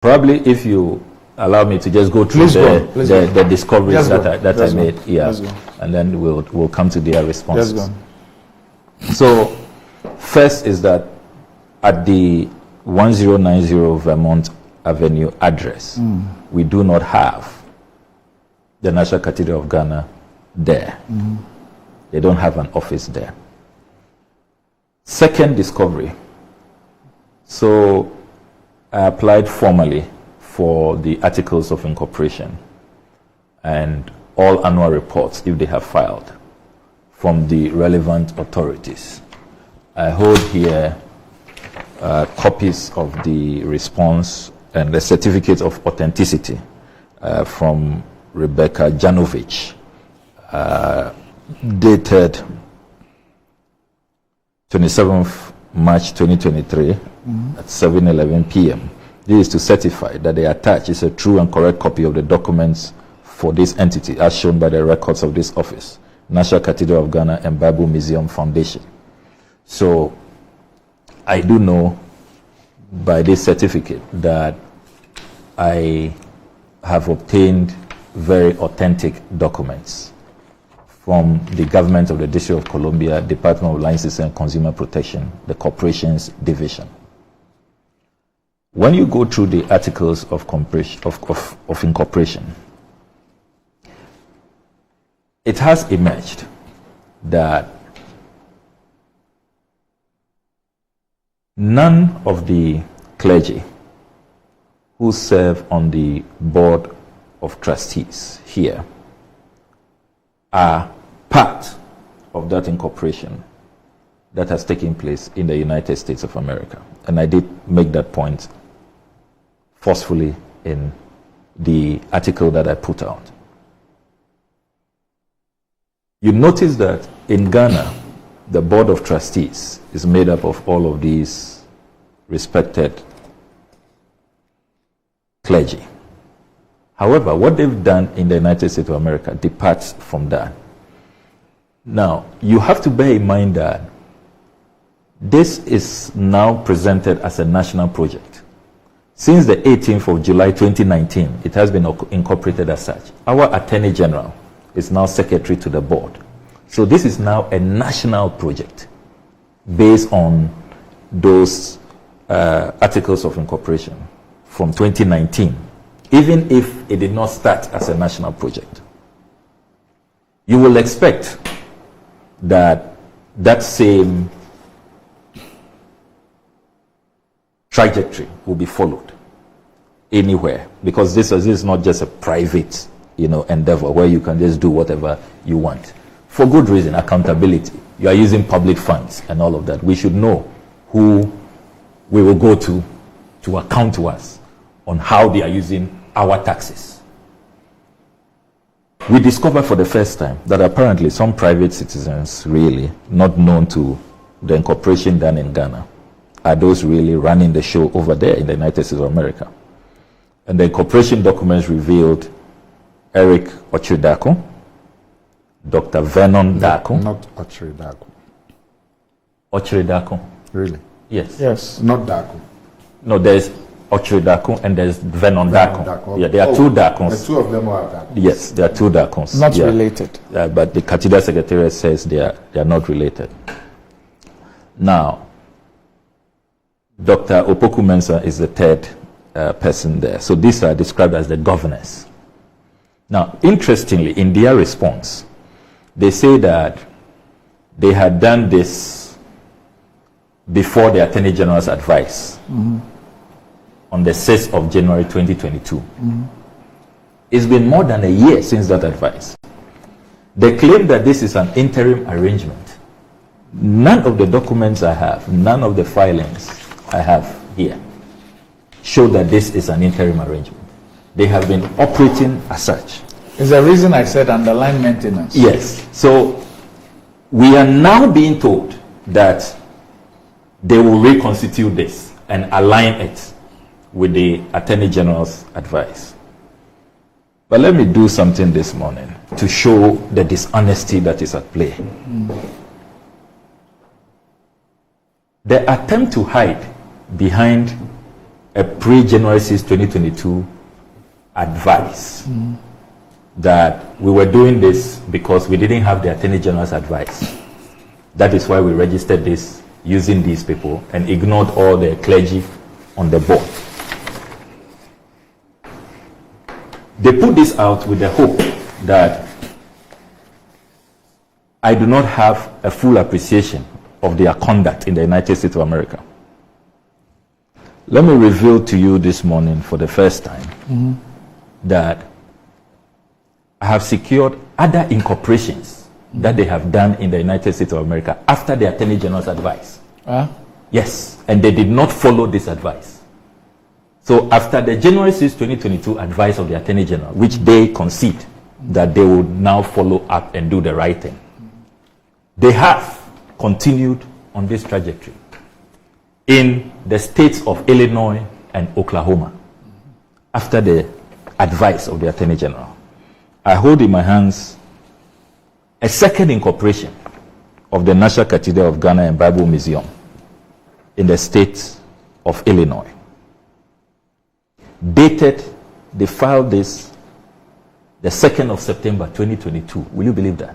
Probably if you allow me to just go through the discoveries that I made, and then we'll come to their responses. So first is that at the 1090 Vermont Avenue address, we do not have the National Cathedral of Ghana there. They don't have an office there. Second discovery. So I applied formally for the articles of incorporation and all annual reports, if they have filed, from the relevant authorities. I hold here copies of the response and the certificate of authenticity from Rebecca Janovich, dated 27th March 2023 at 7:11 p.m. This is to certify that they attach is a true and correct copy of the documents for this entity as shown by the records of this office, National Cathedral of Ghana and Bible Museum Foundation. So I do know by this certificate that I have obtained very authentic documents from the government of the District of Columbia, Department of Licensing and Consumer Protection, the Corporations Division. When you go through the articles of incorporation, it has emerged that none of the clergy who serve on the board of trustees here are part of that incorporation that has taken place in the United States of America. And I did make that point forcefully in the article that I put out. You notice that in Ghana, the board of trustees is made up of all of these respected clergy. However, what they've done in the United States of America departs from that. Now, you have to bear in mind that this is now presented as a national project. Since the 18th of July 2019, it has been incorporated as such. Our Attorney General is now secretary to the board. So this is now a national project based on those articles of incorporation from 2019, even if it did not start as a national project. You will expect that that same trajectory will be followed anywhere, because this is not just a private, endeavor where you can just do whatever you want. For good reason, accountability. You are using public funds and all of that. We should know who we will go to account to us on how they are using our taxes. We discovered for the first time that apparently some private citizens, really not known to the incorporation done in Ghana, are those really running the show over there in the United States of America. And the incorporation documents revealed Eric Ochridako, Dr. Vernon Dako. Not Ochridako. Ochridako. Really? Yes. Yes. Not Dako. No, there's Ochridako and there's Vernon Dako. Yeah, there are two Dakons. The two of them are Dakons. Yes, there are two Dakons. Not related. But the Cathedral Secretariat says they are not related. Now, Dr. Opoku Mensah is the third person there. So these are described as the governors. Now, interestingly, in their response, they say that they had done this before the Attorney General's advice on the 6th of January 2022. It's been more than a year since that advice. They claim that this is an interim arrangement. None of the documents I have, none of the filings I have here show that this is an interim arrangement. They have been operating as such. Is the reason I said underline maintenance. Yes. So we are now being told that they will reconstitute this and align it with the Attorney General's advice. But let me do something this morning to show the dishonesty that is at play. The attempt to hide behind a pre-January 6, 2022 advice that we were doing this because we didn't have the Attorney General's advice. That is why we registered this using these people and ignored all the clergy on the board. They put this out with the hope that I do not have a full appreciation of their conduct in the United States of America. Let me reveal to you this morning for the first time that I have secured other incorporations that they have done in the United States of America after the Attorney General's advice. Yes, and they did not follow this advice. So after the January 6, 2022 advice of the Attorney General, which they concede that they will now follow up and do the right thing, they have continued on this trajectory in the states of Illinois and Oklahoma after the advice of the Attorney General. I hold in my hands a second incorporation of the National Cathedral of Ghana and Bible Museum in the state of Illinois. Dated, they filed this the 2nd of September 2022. Will you believe that?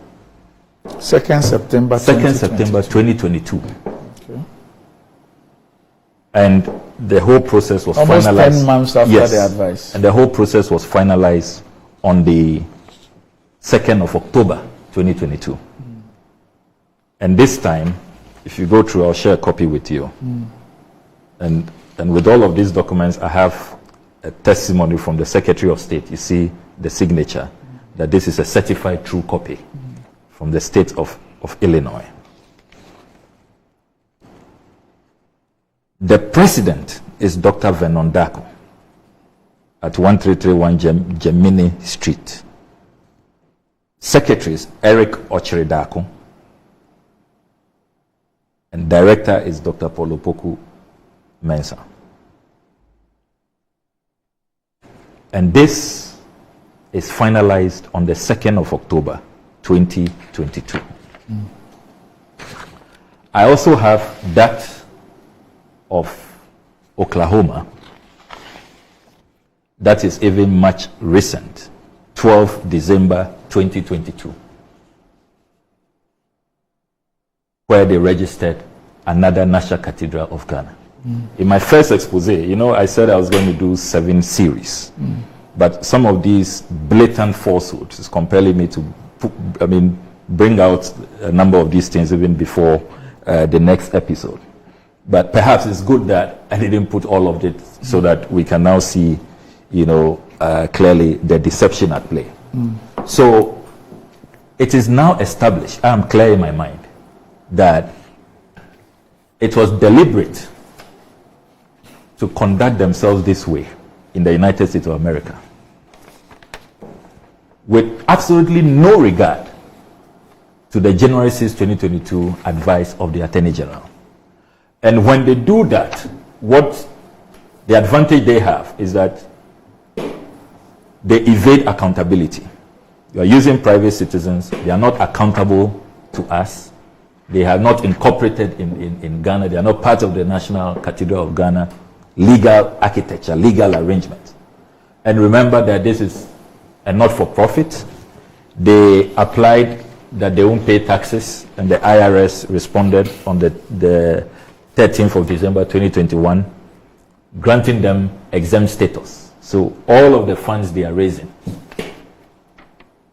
2nd September 2022. Okay. And the whole process was almost finalized. 10 months after the advice. And the whole process was finalized on the 2nd of October 2022. And this time, if you go through, I'll share a copy with you. And with all of these documents, I have a testimony from the Secretary of State. You see the signature that this is a certified true copy from the state of Illinois. The president is Dr. Vernon Darko at 1331 Gemini Street. Secretary is Eric Ochiri Darko. And director is Dr. Paulo Poku Mensah. And this is finalized on the 2nd of October 2022. I also have that of Oklahoma. That is even much recent, 12 December 2022, where they registered another National Cathedral of Ghana. In my first expose, I said I was going to do 7 series. But some of these blatant falsehoods is compelling me to bring out a number of these things even before the next episode. But perhaps it's good that I didn't put all of it so that we can now see, clearly the deception at play. So it is now established, I am clear in my mind, that it was deliberate to conduct themselves this way in the United States of America, with absolutely no regard to the January 6, 2022 advice of the Attorney General. And when they do that, what the advantage they have is that they evade accountability. You are using private citizens, they are not accountable to us, they are not incorporated in Ghana, they are not part of the National Cathedral of Ghana, legal architecture, legal arrangement. And remember that this is a not-for-profit. They applied that they won't pay taxes, and the IRS responded on the 13th of December 2021, granting them exempt status. So all of the funds they are raising,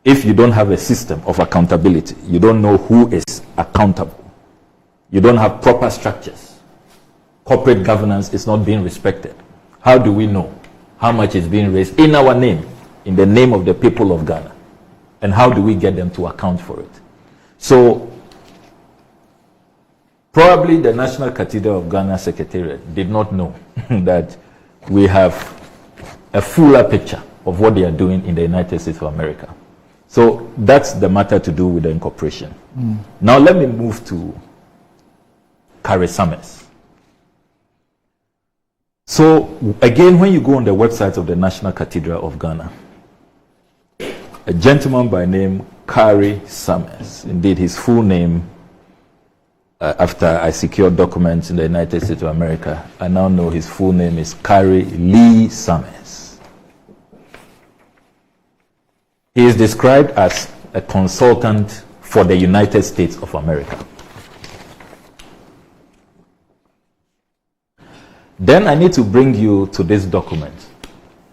if you don't have a system of accountability, you don't know who is accountable, you don't have proper structures, corporate governance is not being respected, how do we know how much is being raised in our name, in the name of the people of Ghana? And how do we get them to account for it? So probably the National Cathedral of Ghana Secretariat did not know that we have a fuller picture of what they are doing in the United States of America. So that's the matter to do with the incorporation. Now let me move to Carrie Summers. So again, when you go on the website of the National Cathedral of Ghana, a gentleman by name Carrie Summers, indeed his full name after I secured documents in the United States of America, I now know his full name is Carrie Lee Summers. He is described as a consultant for the United States of America. Then I need to bring you to this document.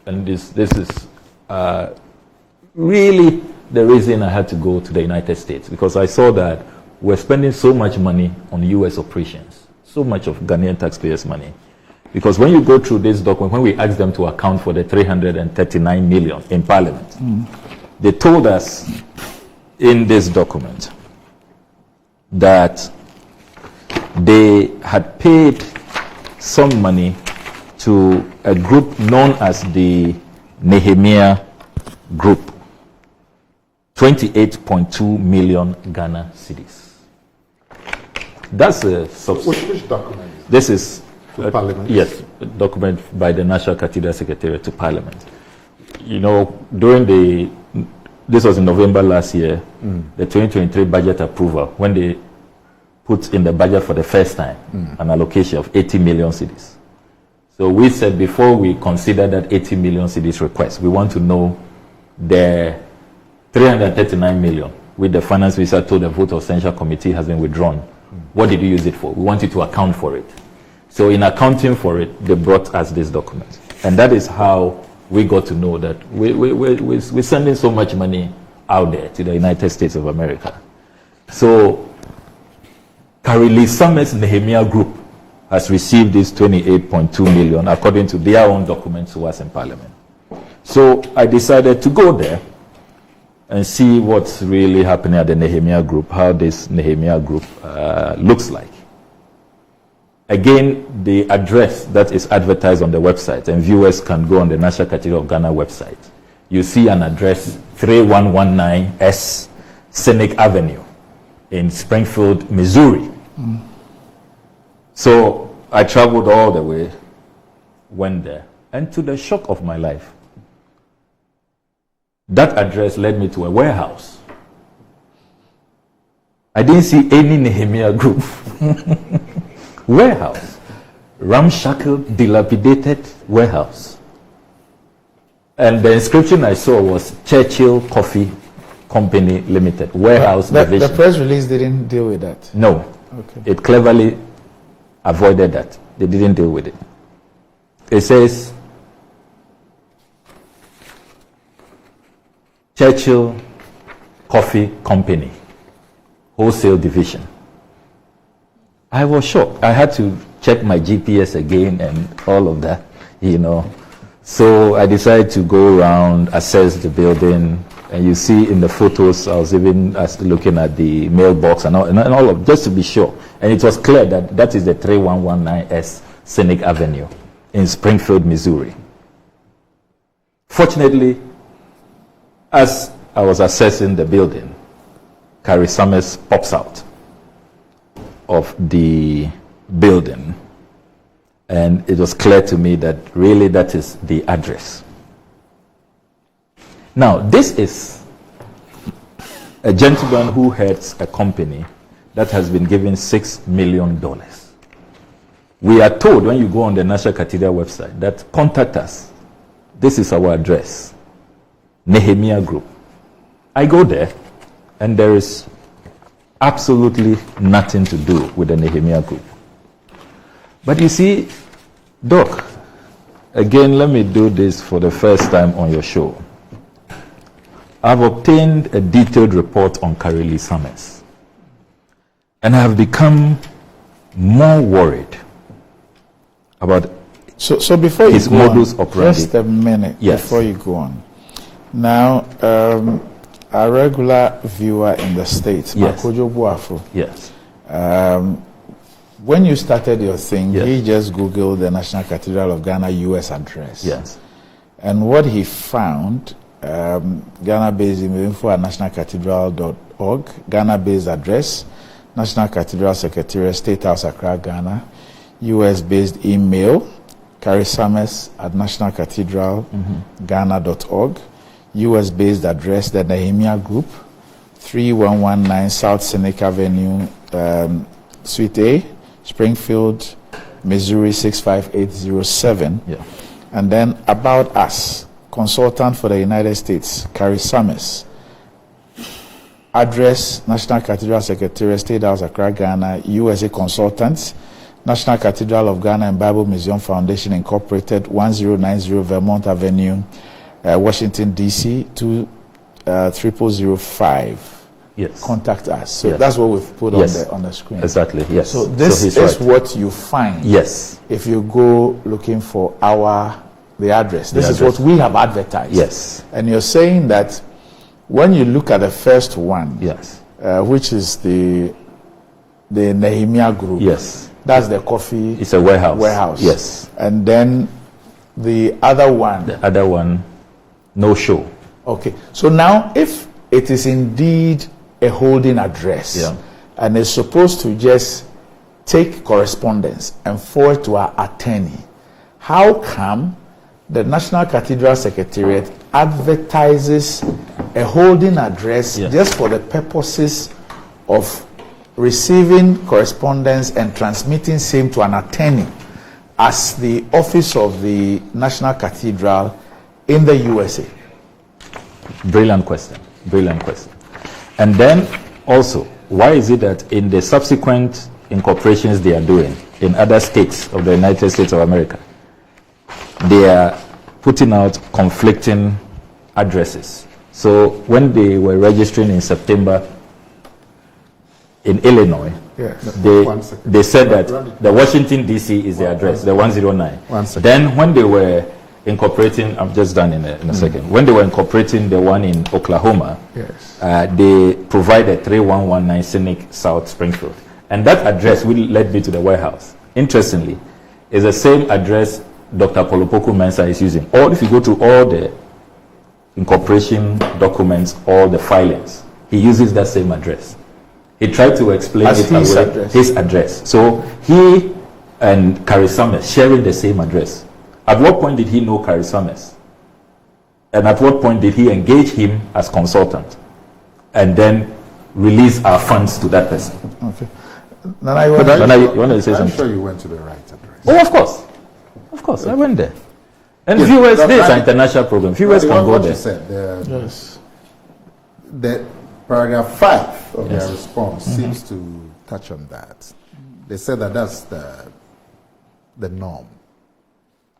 And this is really the reason I had to go to the United States, because I saw that we're spending so much money on U.S. operations, so much of Ghanaian taxpayers' money. Because when you go through this document, when we asked them to account for the 339 million in Parliament, they told us in this document that they had paid some money to a group known as the Nehemiah Group, 28.2 million Ghana cedis. That's a Which document? This is To Parliament? Yes, a document by the National Cathedral Secretariat to Parliament. You know, this was in November last year, the 2023 budget approval, when they put in the budget for the first time an allocation of 80 million cedis. So we said before we consider that 80 million cedis request, we want to know the 339 million, which the Finance Minister told the Vote of Censure Committee has been withdrawn. What did you use it for? We want you to account for it. So in accounting for it, they brought us this document. And that is how we got to know that we're sending so much money out there to the United States of America. So Carrie Lee Summers Nehemiah Group has received this 28.2 million according to their own documents to us in Parliament. So I decided to go there and see what's really happening at the Nehemiah Group, how this Nehemiah Group looks like. Again, the address that is advertised on the website, and viewers can go on the National Cathedral of Ghana website. You see an address, 3119 S Scenic Avenue in Springfield, Missouri. So I traveled all the way, went there, and to the shock of my life, that address led me to a warehouse. I didn't see any Nehemiah Group. Warehouse. Ramshackle, dilapidated warehouse. And the inscription I saw was Churchill Coffee Company Limited, warehouse division. The press release didn't deal with that? No. Okay. It cleverly avoided that. They didn't deal with it. It says Churchill Coffee Company, wholesale division. I was shocked. I had to check my GPS again and all of that, you know. So I decided to go around, assess the building, and you see in the photos, I was even looking at the mailbox and all of, just to be sure. And it was clear that that is the 3119 S Scenic Avenue in Springfield, Missouri. Fortunately, as I was assessing the building, Carrie Summers pops out of the building, and it was clear to me that really that is the address. Now, this is a gentleman who heads a company that has been given $6 million. We are told when you go on the National Cathedral website that contact us. This is our address, Nehemiah Group. I go there, and there is absolutely nothing to do with the Nehemiah Group. But you see, Doc, again, let me do this for the first time on your show. I've obtained a detailed report on Carrie Lee Summers, and I have become more worried about So before you his go modus on, operandi. just a minute Yes. before you go on. Now, a regular viewer in the States, Yes. Makojo Buafo, Yes. when you started your thing, Yes. he just Googled the National Cathedral of Ghana US address. Yes. And what he found, Ghana-based info at nationalcathedral.org, Ghana-based address, National Cathedral Secretariat, State House, Accra, Ghana, US-based email, Carrie Summers at nationalcathedral.ghana.org, US-based address, the Nehemiah Group, 3119 South Scenic Avenue, Suite A, Springfield, Missouri 65807. Yeah. And then about us, consultant for the United States, Carrie Summers. Address, National Cathedral Secretariat, State House, Accra, Ghana, USA Consultants, National Cathedral of Ghana and Bible Museum Foundation Incorporated, 1090 Vermont Avenue, Washington, D.C., 20005. Yes. Contact us. So Yes. that's what we've put Yes. on the screen. Exactly. Yes. So this he's is right. what you find. Yes. If you go looking for the address. This The is address. what we have advertised. Yes. And you're saying that when you look at the first one, Yes. which is the Nehemiah Group. Yes. That's the coffee It's a warehouse. warehouse. Yes. And then the other one. The other one, no show. Okay. So now if it is indeed a holding address, Yeah. and it's supposed to just take correspondence and forward to our attorney, how come the National Cathedral Secretariat advertises a holding address Yeah. just for the purposes of receiving correspondence and transmitting same to an attorney as the office of the National Cathedral in the USA? Brilliant question. Brilliant question. And then also, why is it that in the subsequent incorporations they are doing in other states of the United States of America, they are putting out conflicting addresses? So when they were registering in September in Illinois, Yes. they said that the Washington, D.C. is the address, the 109. 1 second. Then when they were incorporating, I'm just done in a second. When they were incorporating the one in Oklahoma, Yes. they provided 3119 Cynic South Springfield. And that address will led me to the warehouse. Interestingly, is the same address Dr. Polopoku Mensah is using. Or if you go to all the incorporation documents, all the filings, he uses that same address. He tried to explain As it his away, address. his address. So he and Carrie Summers sharing the same address. At what point did he know Carrie Summers? And at what point did he engage him as consultant? And then release our funds to that person? Okay. Nana, you want- But Nana, you wanted to say I'm something? sure you went to the right address. Oh, of course. Of course, I went there. And Yes, viewers, that's this is an right. international program. Viewers can go What there. you said, Yes. the paragraph 5 of Yes. their response seems to touch on that. They said that that's the norm,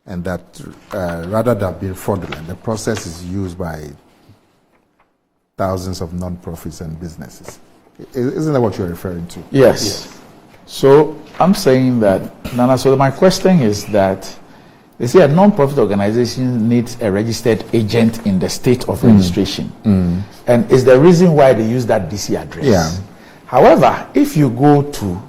and that rather than being fraudulent, the process is used by thousands of non-profits and businesses. Isn't that what you're referring to? Yes. So I'm saying that, Nana, so my question is that they say a non-profit organization needs a registered agent in the state of registration. And is the reason why they use that DC address. Yeah. However, if you go to,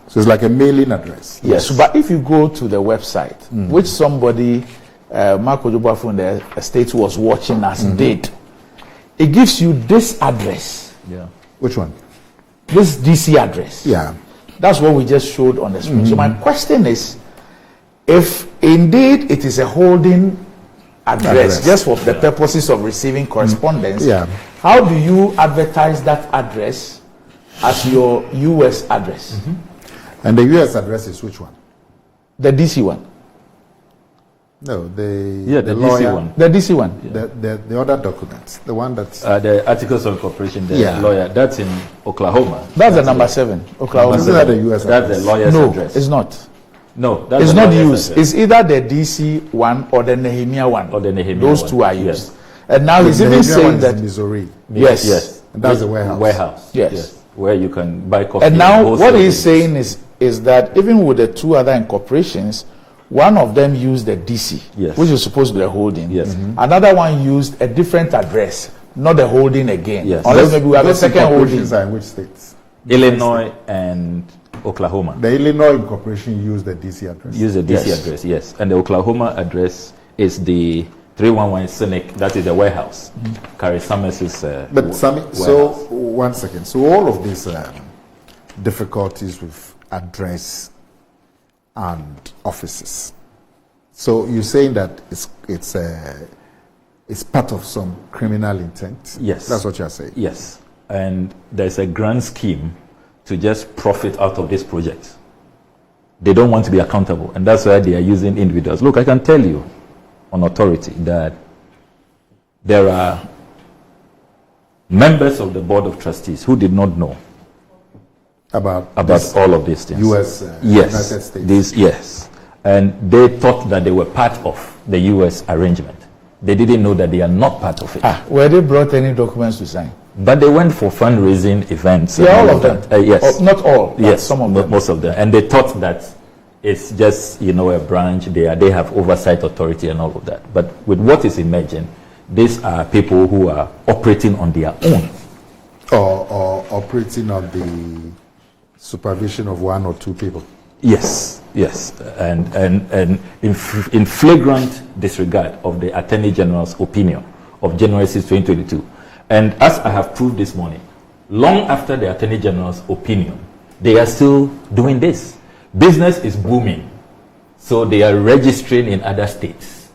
So it's like a mailing address. yes, but if you go to the website, which somebody, Marco Joba from the state was watching us did, it gives you this address, Yeah. Which one? this DC address. Yeah. That's what we just showed on the screen. So my question is, if indeed it is a holding address, just for the purposes of receiving correspondence, Yeah. how do you advertise that address as your US address? And the US address is which one? The DC one. No, the DC lawyer, one. The DC one. the other documents, the one that's The articles of incorporation, the Yeah. lawyer, that's in Oklahoma. That's the number 7. Oklahoma. Isn't that the US That's the address? lawyer's No, address. it's not. No, that's It's the not lawyer's used. address. It's either the DC one or the Nehemiah one. Or the Nehemiah Those one, two are yes. used. And now he's The even Nehemiah one saying is that in Missouri. yes. Yes. And that's the warehouse. Warehouse. Yes. Where you can buy coffee. And now wholesale what he's basis. saying is that even with the two other incorporations, one of them used the DC, Yes. which is supposed to be a holding. Yes. Another one used a different address, not the holding again. Yes. Unless maybe we have a Those second holding. incorporations are in which states? Illinois and Oklahoma. The Illinois incorporation used the DC address. Use the DC Yes. address, yes. And the Oklahoma address is the 311 Cynic, that is the warehouse. Carrie Summers is But Sammy, so 1 second. So all of these difficulties with address and offices. So you're saying that it's part of some criminal intent? Yes. That's what you're saying. Yes. And there's a grand scheme to just profit out of this project. They don't want to be accountable, and that's why they are using individuals. Look, I can tell you on authority that there are members of the board of trustees who did not know about all of these things. U.S. Yes, United States. Yes, and they thought that they were part of the U.S. arrangement. They didn't know that they are not part of it. Were they brought any documents to sign? But they went for fundraising events. Yeah, all of them. Yes, not all. Yes, some of them. Most of them, and they thought that it's just a branch. They have oversight authority and all of that. But with what is emerging, these are people who are operating on their own, or operating on the supervision of one or two people. Yes, and in flagrant disregard of the Attorney General's opinion of January 6, 2022. And as I have proved this morning, long after the Attorney General's opinion, they are still doing this. Business is booming, so they are registering in other states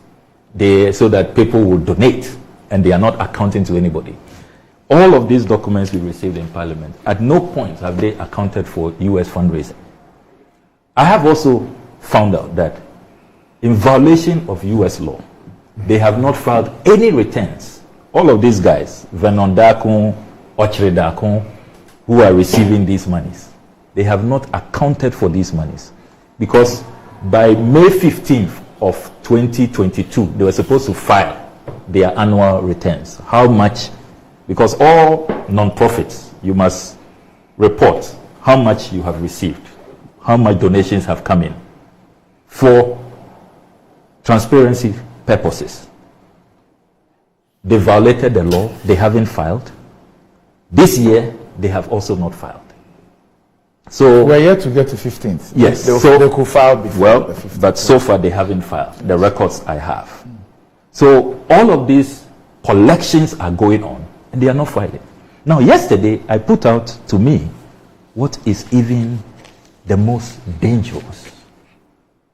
so that people will donate, and they are not accounting to anybody. All of these documents we received in Parliament, at no point have they accounted for U.S. fundraising. I have also found out that in violation of U.S. law, they have not filed any returns. All of these guys, Vernon Dakun, Ochre Dakun, who are receiving these monies, they have not accounted for these monies. Because by May 15th of 2022, they were supposed to file their annual returns. How much? Because all non-profits, you must report how much you have received, how much donations have come in for transparency purposes. They violated the law. They haven't filed. This year, they have also not filed. So we're yet to get to 15th. Yes. They could file before the 15th. But so far they haven't filed. The records I have. So all of these collections are going on, and they are not filing. Now, yesterday, I put out to me what is even the most dangerous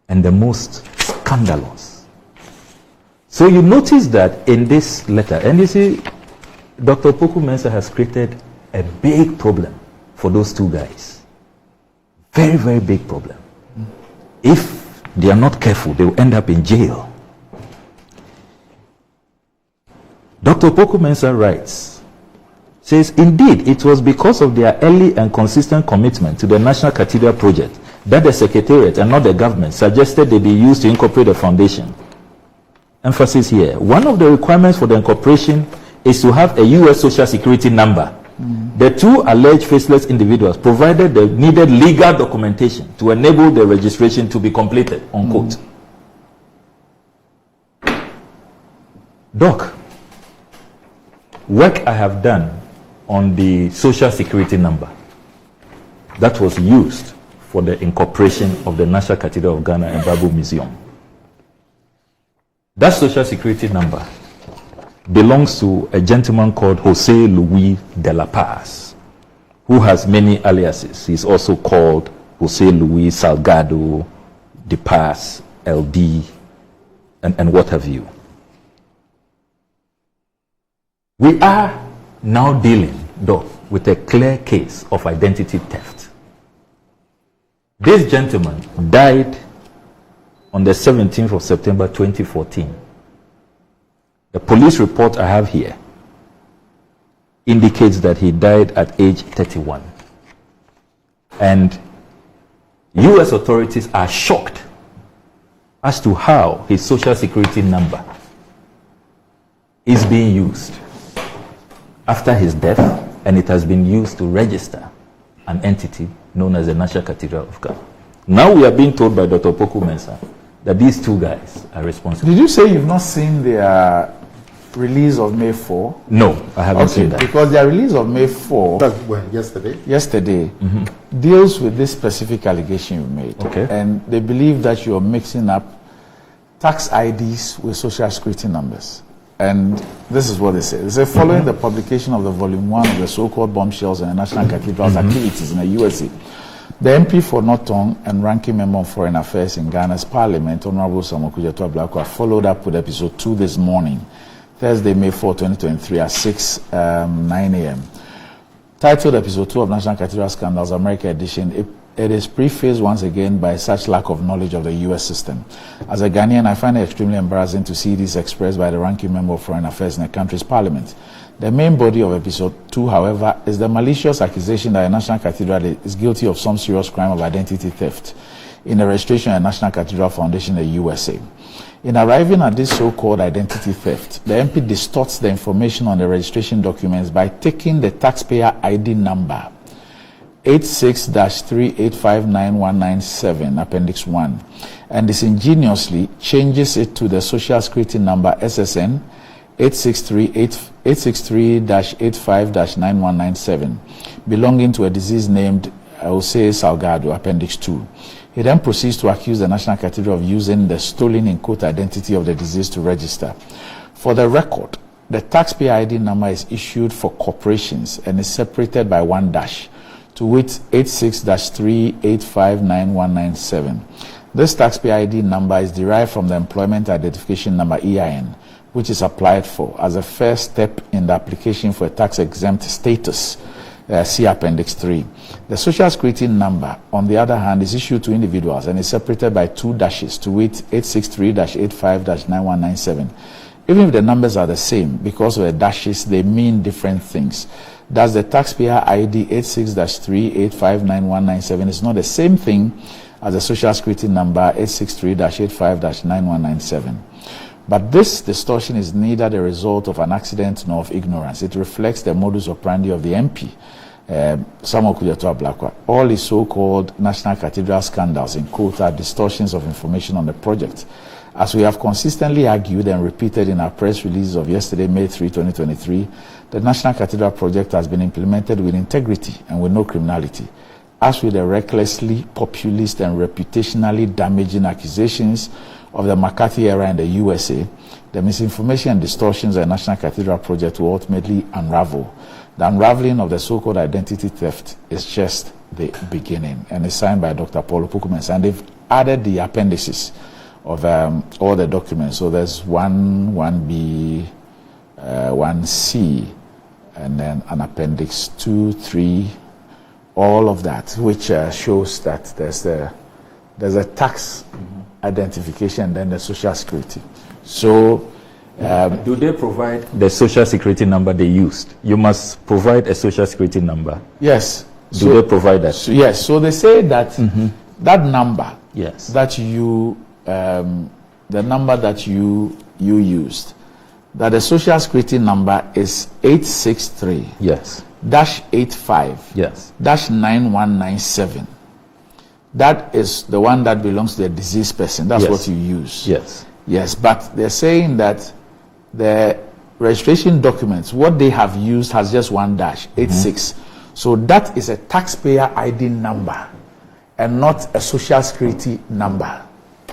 and the most scandalous. So you notice that in this letter, and you see, Dr. Opoku Mensah has created a big problem for those two guys. Very, very big problem. If they are not careful, they will end up in jail. Dr. Opoku Mensah writes, says, indeed, it was because of their early and consistent commitment to the National Cathedral project that the Secretariat and not the government suggested they be used to incorporate the foundation. Emphasis here. One of the requirements for the incorporation is to have a U.S. Social Security number. The two alleged faceless individuals provided the needed legal documentation to enable the registration to be completed, unquote. Doc, work I have done on the Social Security number that was used for the incorporation of the National Cathedral of Ghana and Bible Museum. That Social Security number belongs to a gentleman called Jose Luis de la Paz, who has many aliases. He's also called Jose Luis Salgado de Paz, LD, and what have you. We are now dealing, though, with a clear case of identity theft. This gentleman died on the 17th of September 2014. The police report I have here indicates that he died at age 31. And U.S. authorities are shocked as to how his Social Security number is being used after his death, and it has been used to register an entity known as the National Cathedral of Ghana. Now we are being told by Dr. Opoku Mensah that these two guys are responsible. Did you say you've not seen their release of May 4? No, I haven't seen that. Because their release of May 4... That's when? Yesterday? Deals with this specific allegation you made. Okay. And they believe that you're mixing up tax IDs with Social Security numbers. And this is what they say. They say, following the publication of the Volume 1 of the so-called bombshells and the National Cathedral's activities in the USA, the MP for Norton and ranking member on Foreign Affairs in Ghana's Parliament, Honorable Okudzeto, followed up with episode 2 this morning, Thursday, May 4, 2023 at 9 a.m. Titled Episode 2 of National Cathedral Scandals, America Edition, it is prefaced once again by such lack of knowledge of the U.S. system. As a Ghanaian, I find it extremely embarrassing to see this expressed by the ranking member of Foreign Affairs in the country's parliament. The main body of Episode 2, however, is the malicious accusation that the National Cathedral is guilty of some serious crime of identity theft in the registration of the National Cathedral Foundation in the USA. In arriving at this so-called identity theft, the MP distorts the information on the registration documents by taking the taxpayer ID number 86-3859197, Appendix 1, and disingenuously changes it to the Social Security number SSN 863-85-9197, belonging to a deceased named Jose Salgado, Appendix 2. He then proceeds to accuse the National Cathedral of using the stolen in quote identity of the deceased to register. For the record, the taxpayer ID number is issued for corporations and is separated by one dash, to wit 86-3859197. This taxpayer ID number is derived from the Employment Identification Number EIN, which is applied for as a first step in the application for a tax-exempt status. See Appendix 3. The Social Security number, on the other hand, is issued to individuals and is separated by two dashes, to wit 863-85-9197. Even if the numbers are the same, because of the dashes, they mean different things. Thus, the taxpayer ID 86-3859197 is not the same thing as the Social Security number 863-85-9197. But this distortion is neither the result of an accident nor of ignorance. It reflects the modus operandi of the MP, Okudzeto Ablakwa. All his so-called National Cathedral scandals, in quote, are distortions of information on the project. As we have consistently argued and repeated in our press release of yesterday, May 3, 2023, the National Cathedral project has been implemented with integrity and with no criminality. As with the recklessly populist and reputationally damaging accusations of the McCarthy era in the USA, the misinformation and distortions of the National Cathedral project will ultimately unravel. The unraveling of the so-called identity theft is just the beginning, and is signed by Dr. Paul Opoku-Mensah, and they've added the appendices of all the documents. So there's 1B, 1C, and then an appendix 2, 3, all of that, which shows that there's a tax identification and then the Social Security. So do they provide the Social Security number they used? You must provide a Social Security number. Yes. Do they provide that? So, yes. So they say that that number, yes, that you the number that you used, that the Social Security number is 863 yes -85 yes -9197. That is the one that belongs to the deceased person. That's yes. what you use. Yes. Yes, but they're saying that the registration documents, what they have used has just one dash, 86. So that is a taxpayer ID number and not a Social Security number.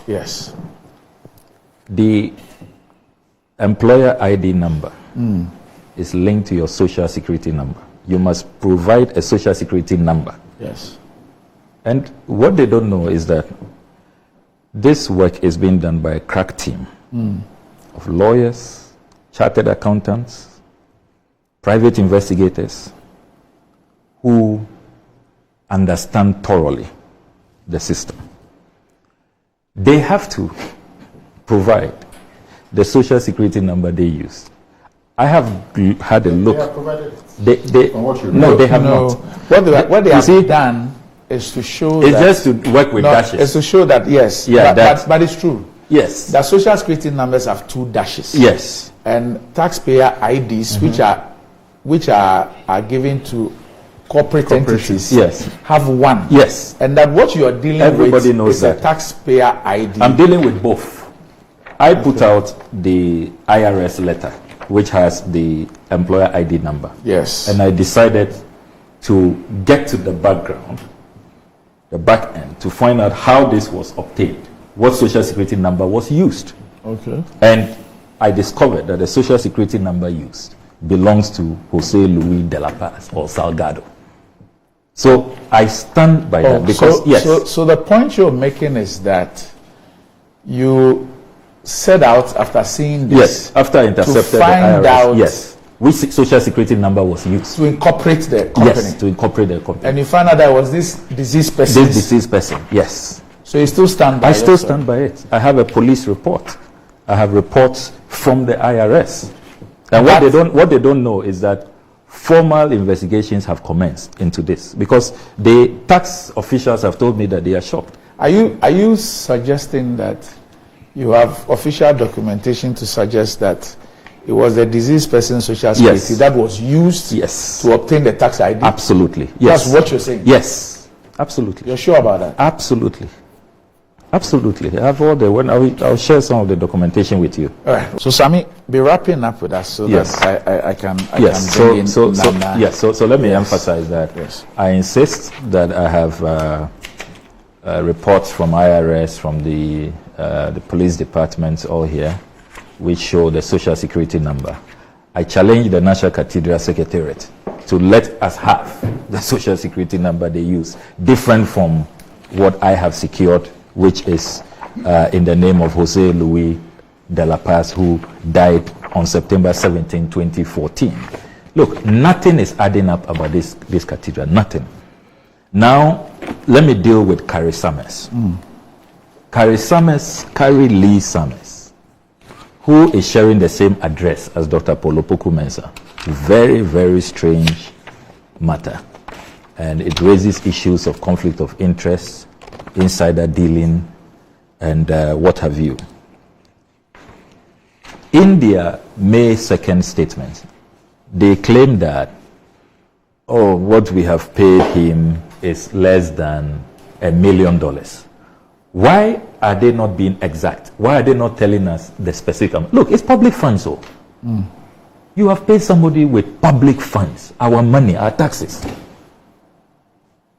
Yes. The employer ID number is linked to your Social Security number. You must provide a Social Security number. Yes. And what they don't know is that this work is being done by a crack team of lawyers, chartered accountants, private investigators who understand thoroughly the system. They have to provide the Social Security number they used. I have had a look. They have provided it. No, they have not. What they have done is to show it's that, just to work with dashes. It's to show that, yes, yeah, but it's true. Yes. The Social Security numbers have two dashes. Yes. And taxpayer IDs, which are given to corporate entities, yes, have one. Yes. And that what you are dealing Everybody with knows is that. a taxpayer ID. I'm dealing with both. I put out the IRS letter, which has the employer ID number. Yes. And I decided to get to the background, the back end, to find out how this was obtained, what Social Security number was used. Okay. And I discovered that the Social Security number used belongs to Jose Luis de la Paz or Salgado. So I stand by that because So the point you're making is that you set out after seeing this, yes, after I intercepted to find the IRS, out yes, which social security number was used. To incorporate the company. Yes, to incorporate the company. And you found out that was this deceased person. This deceased person, yes. So you still stand by it? I still stand by it. I have a police report. I have reports from the IRS. And what they don't know is that formal investigations have commenced into this, because the tax officials have told me that they are shocked. Are you suggesting that you have official documentation to suggest that it was the deceased person's social security that was used to obtain the tax ID? Absolutely. Yes. That's what you're saying? Yes. Absolutely. You're sure about that? Absolutely. Absolutely. I have all I'll share some of the documentation with you. All right. So Sammy, be wrapping up with us so that I can bring in Nana. So let me emphasize that. Yes. I insist that I have reports from IRS, from the police departments, all here, which show the social security number. I challenge the National Cathedral Secretariat to let us have the social security number they use, different from what I have secured, which is in the name of Jose Luis de la Paz, who died on September 17, 2014. Look, nothing is adding up about this cathedral, nothing. Now, let me deal with Carrie Summers. Carrie Lee Summers, who is sharing the same address as Dr. Polopoku Mensah. Very, very strange matter. And it raises issues of conflict of interest, insider dealing, and what have you. In their May 2nd statement, they claim that, what we have paid him is less than $1 million. Why are they not being exact? Why are they not telling us the specific amount? Look, it's public funds, so. You have paid somebody with public funds, our money, our taxes.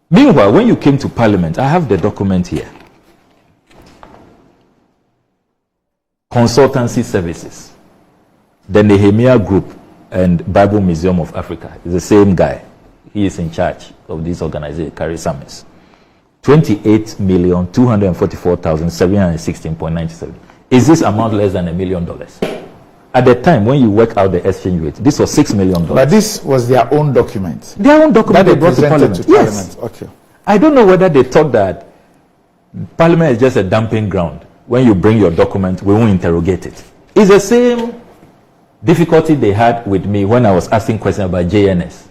Meanwhile, when you came to Parliament, I have the document here. Consultancy services. The Nehemiah Group and Bible Museum of Africa is the same guy. He is in charge of this organization, Carrie Summers. 28,244,716.97. Is this amount less than $1 million? At the time, when you work out the exchange rate, this was $6 million. But this was their own document. Their own document that they brought to Parliament. Yes. Okay. I don't know whether they thought that Parliament is just a dumping ground. When you bring your document, we won't interrogate it. It's the same difficulty they had with me when I was asking questions about JNS.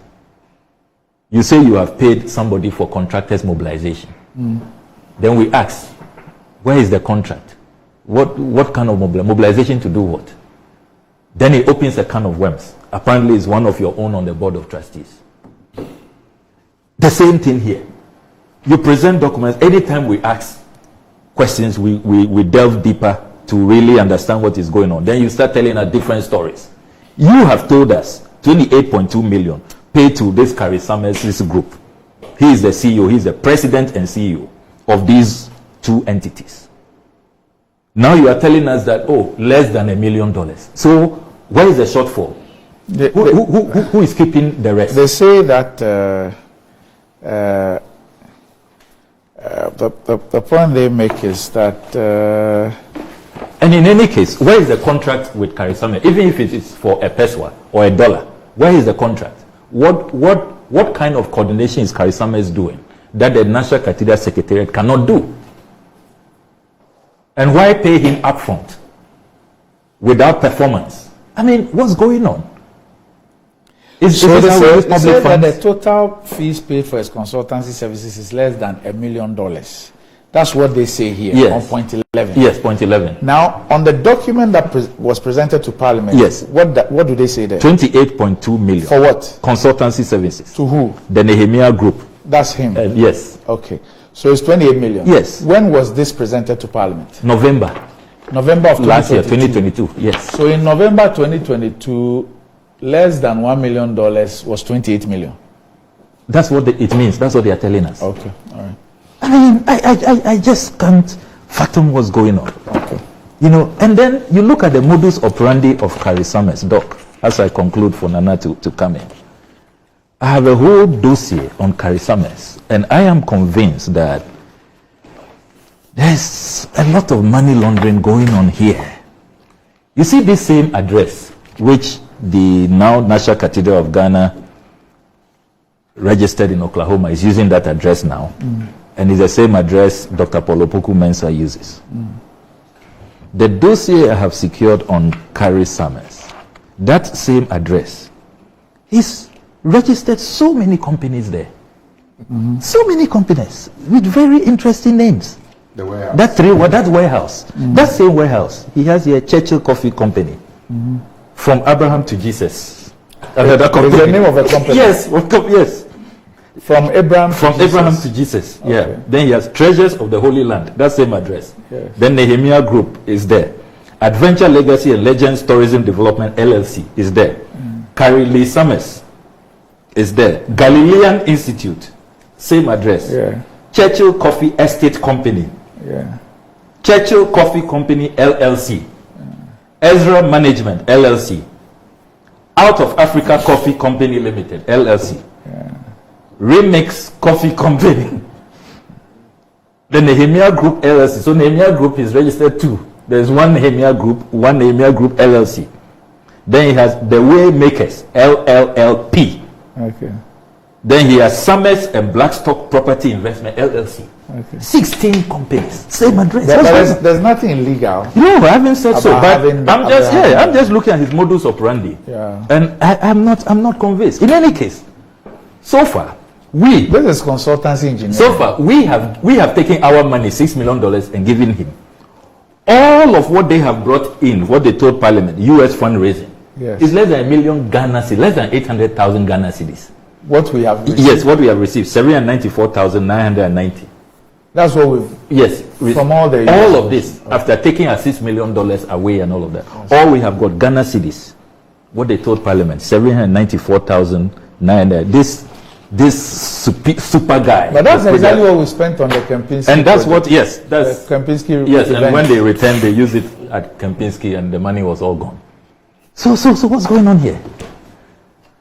You say you have paid somebody for contractors' mobilization. Then we ask, where is the contract? What kind of mobilization to do what? Then it opens a can of worms. Apparently it's one of your own on the board of trustees. The same thing here. You present documents. Anytime we ask questions, we delve deeper to really understand what is going on. Then you start telling us different stories. You have told us 28.2 million paid to this Carrie Summers group. He is the CEO, he is the president and CEO of these two entities. Now you are telling us that, less than $1 million. So where is the shortfall? Who is keeping the rest? They say that the point they make is that... and in any case, where is the contract with Carrie Summers? Even if it is for a peso or $1, where is the contract? What kind of coordination is Carrie Summers doing that the National Cathedral Secretariat cannot do? And why pay him upfront without performance? I mean, what's going on? They say that the total fees paid for his consultancy services is less than $1 million. That's what they say here on point 11. Yes, point 11. Now, on the document that was presented to Parliament, what do they say there? 28.2 million. For what? Consultancy services. To who? The Nehemiah Group. That's him? Yes. Okay. So it's 28 million? Yes. When was this presented to Parliament? November of last year, 2022. Yes. So in November 2022, less than $1 million was 28 million. That's what it means. That's what they are telling us. Okay. All right. I mean, I just can't fathom what's going on. Okay. And then you look at the modus operandi of Carrie Summers, Doc, as I conclude for Nana to come in. I have a whole dossier on Carrie Summers, and I am convinced that there's a lot of money laundering going on here. You see this same address, which the now National Cathedral of Ghana, registered in Oklahoma, is using that address now. And it's the same address Dr. Polopoku Mensah uses. The dossier I have secured on Carrie Summers, that same address, is registered so many companies there. So many companies with very interesting names. The warehouse. That warehouse, that same warehouse, he has here Churchill Coffee Company, from Abraham to Jesus. Another company. Is the name of a company? Yes, yes. From Abraham To Jesus. Yeah. Okay. Then he has Treasures of the Holy Land. That same address. Yes. Then Nehemiah Group is there. Adventure Legacy and Legends Tourism Development LLC is there. Carrie Lee Summers is there. Galilean Institute, same address. Yeah. Churchill Coffee Estate Company. Yeah. Churchill Coffee Company LLC. Ezra Management LLC. Out of Africa Coffee Company Limited LLC. Remix Coffee Company. The Nehemiah Group LLC. So Nehemiah Group is registered too. There's one Nehemiah Group LLC. Then he has the Waymakers LLLP. Okay. Then he has Summers and Blackstock Property Investment LLC. Okay. 16 companies, same address. But there's nothing illegal. No, I haven't said so. About But having- I'm just looking at his modus operandi. Yeah. And I'm not convinced. In any case, so far, we This is consultancy engineering. we have taken our money, $6 million, and given him. All of what they have brought in, what they told Parliament, US fundraising, Yes. is less than 1 million Ghana cedis, less than 800,000 Ghana cedis. What we have received. Yes, what we have received, 794,990. That's what we've. Yes, From all the all of this, after taking our $6 million away and all of that, all we have got Ghana cedis. What they told Parliament, 794,900. This super guy. But that's exactly what we spent on the Kempinski. And that's project. what, yes, that's Kempinski. yes. event. And when they returned, they used it at Kempinski, and the money was all gone. So what's going on here?